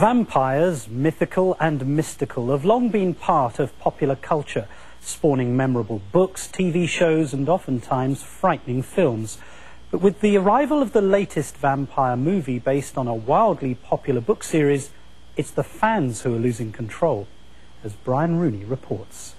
Vampires, mythical and mystical, have long been part of popular culture, spawning memorable books, TV shows and oftentimes frightening films. But with the arrival of the latest vampire movie based on a wildly popular book series, it's the fans who are losing control, as Brian Rooney reports.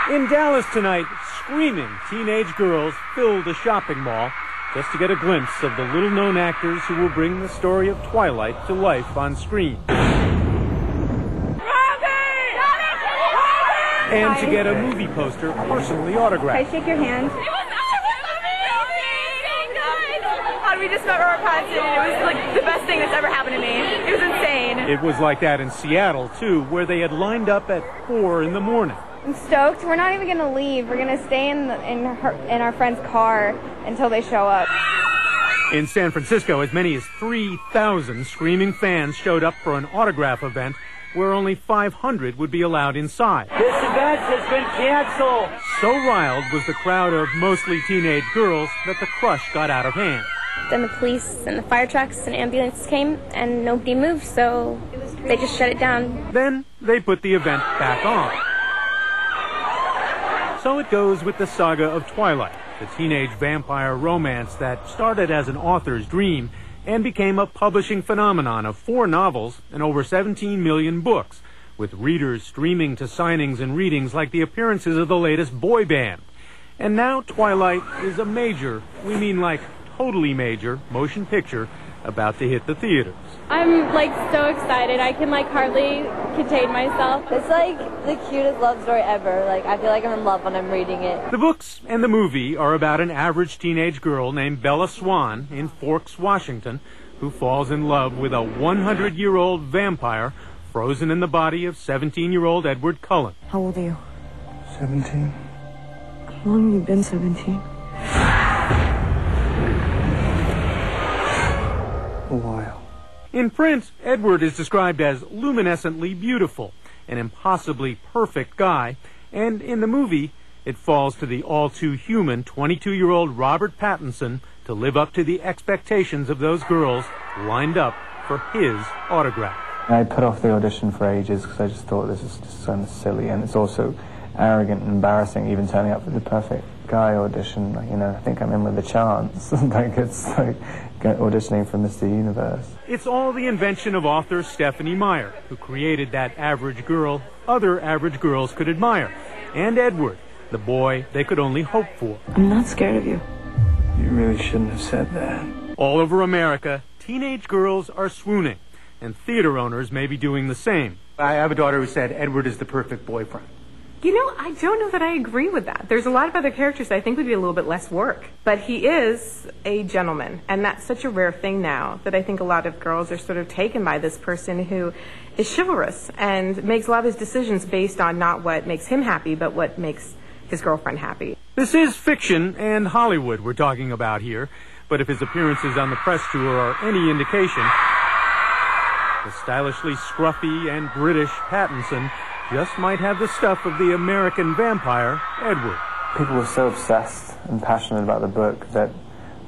In Dallas tonight, screaming teenage girls filled a shopping mall just to get a glimpse of the little-known actors who will bring the story of Twilight to life on screen. And to get a movie poster personally autographed. Can I shake your hand? It was amazing! We just met Robert Pattinson, and it was like the best thing that's ever happened to me. It was insane. It was like that in Seattle, too, where they had lined up at 4 in the morning. I'm stoked. We're not even going to leave. We're going to stay in our friend's car until they show up. In San Francisco, as many as 3,000 screaming fans showed up for an autograph event where only 500 would be allowed inside. This event has been canceled. So riled was the crowd of mostly teenage girls that the crush got out of hand. Then the police and the fire trucks and ambulances came and nobody moved, so they just shut it down. Then they put the event back on. So it goes with the saga of Twilight, the teenage vampire romance that started as an author's dream and became a publishing phenomenon of 4 novels and over 17 million books, with readers streaming to signings and readings like the appearances of the latest boy band. And now Twilight is a major, we mean like totally major, motion picture about to hit the theaters. I'm so excited. I can hardly contain myself. It's the cutest love story ever. I feel like I'm in love when I'm reading it. The books and the movie are about an average teenage girl named Bella Swan in Forks, Washington, who falls in love with a 100-year-old vampire frozen in the body of 17-year-old Edward Cullen. How old are you? 17. How long have you been 17? A while. In print, Edward is described as luminescently beautiful, an impossibly perfect guy, and in the movie, it falls to the all-too-human 22-year-old Robert Pattinson to live up to the expectations of those girls lined up for his autograph. I put off the audition for ages because I just thought this is just so silly, and it's also arrogant and embarrassing even turning up for the perfect guy audition. I think I'm in with a chance. It's like auditioning for Mr. Universe. It's all the invention of author Stephanie Meyer, who created that average girl other average girls could admire, and Edward, the boy they could only hope for. I'm not scared of you. You really shouldn't have said that. All over America, teenage girls are swooning, and theater owners may be doing the same. I have a daughter who said Edward is the perfect boyfriend. I don't know that I agree with that. There's a lot of other characters that I think would be a little bit less work. But he is a gentleman, and that's such a rare thing now that I think a lot of girls are sort of taken by this person who is chivalrous and makes a lot of his decisions based on not what makes him happy, but what makes his girlfriend happy. This is fiction and Hollywood we're talking about here, but if his appearances on the press tour are any indication, the stylishly scruffy and British Pattinson just might have the stuff of the American vampire, Edward. People were so obsessed and passionate about the book that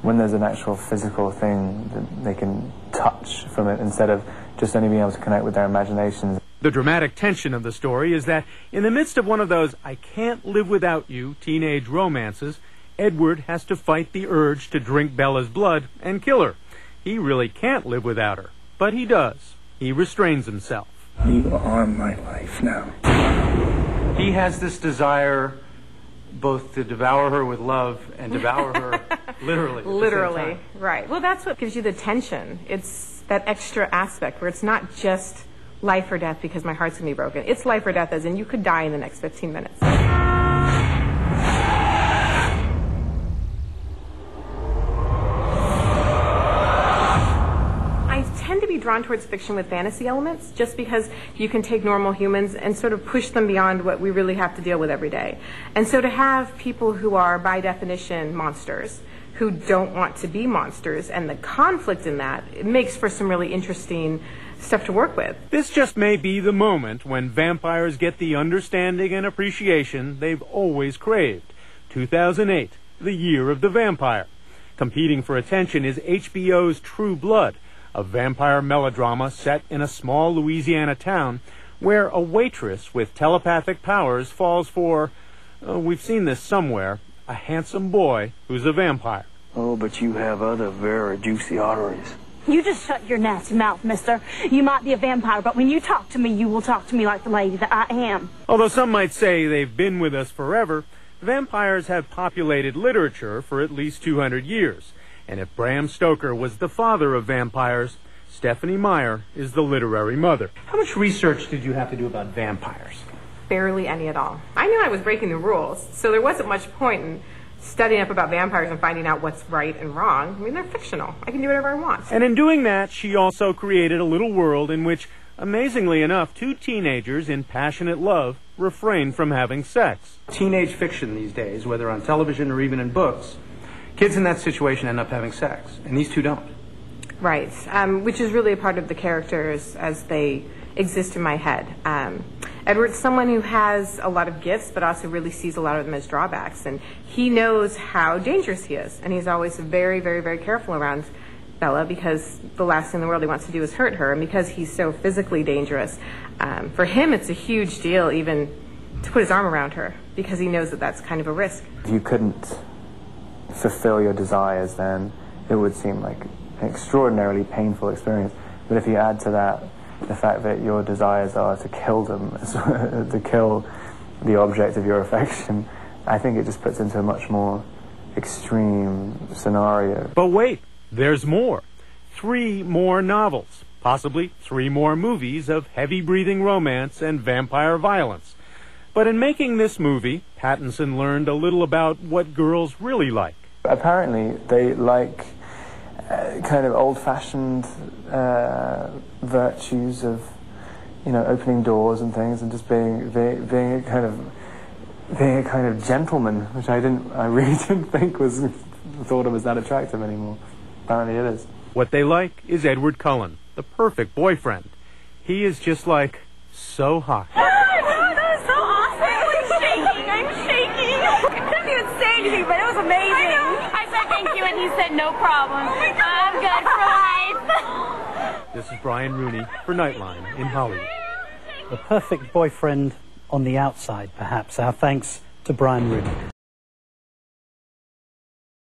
when there's an actual physical thing that they can touch from it instead of just only being able to connect with their imaginations. The dramatic tension of the story is that in the midst of one of those I can't live without you teenage romances, Edward has to fight the urge to drink Bella's blood and kill her. He really can't live without her, but he does. He restrains himself. You are my life now. He has this desire both to devour her with love and devour her literally. Literally, right. Well, that's what gives you the tension. It's that extra aspect where it's not just life or death because my heart's going to be broken. It's life or death as in you could die in the next 15 minutes. Drawn towards fiction with fantasy elements just because you can take normal humans and sort of push them beyond what we really have to deal with every day. And so to have people who are by definition monsters who don't want to be monsters and the conflict in that, it makes for some really interesting stuff to work with. This just may be the moment when vampires get the understanding and appreciation they've always craved. 2008, the year of the vampire. Competing for attention is HBO's True Blood, a vampire melodrama set in a small Louisiana town where a waitress with telepathic powers falls for, we've seen this somewhere, a handsome boy who's a vampire. Oh, but you have other very juicy arteries. You just shut your nasty mouth, mister. You might be a vampire, but when you talk to me, you will talk to me like the lady that I am. Although some might say they've been with us forever, vampires have populated literature for at least 200 years. And if Bram Stoker was the father of vampires, Stephanie Meyer is the literary mother. How much research did you have to do about vampires? Barely any at all. I knew I was breaking the rules, so there wasn't much point in studying up about vampires and finding out what's right and wrong. I mean, they're fictional. I can do whatever I want. And in doing that, she also created a little world in which, amazingly enough, two teenagers in passionate love refrain from having sex. Teenage fiction these days, whether on television or even in books, kids in that situation end up having sex, and these two don't. Right, which is really a part of the characters as they exist in my head. Edward's someone who has a lot of gifts, but also really sees a lot of them as drawbacks, and he knows how dangerous he is, and he's always very, very, very careful around Bella because the last thing in the world he wants to do is hurt her, and because he's so physically dangerous, for him it's a huge deal even to put his arm around her because he knows that that's kind of a risk. If you couldn't fulfill your desires, then it would seem like an extraordinarily painful experience. But if you add to that the fact that your desires are to kill them, to kill the object of your affection, I think it just puts into a much more extreme scenario. But wait, there's more. 3 more novels, possibly 3 more movies of heavy-breathing romance and vampire violence. But in making this movie, Pattinson learned a little about what girls really like. Apparently, they like kind of old-fashioned virtues of, you know, opening doors and things, and just being a kind of gentleman, which I really didn't think was thought of as that attractive anymore. Apparently, it is. What they like is Edward Cullen, the perfect boyfriend. He is just like so hot. That was so awesome. I'm shaking. I couldn't even say anything, but it was amazing. I said thank you, and he said no problem. I'm good for life. This is Brian Rooney for Nightline in Hollywood. The perfect boyfriend on the outside, perhaps. Our thanks to Brian Rooney.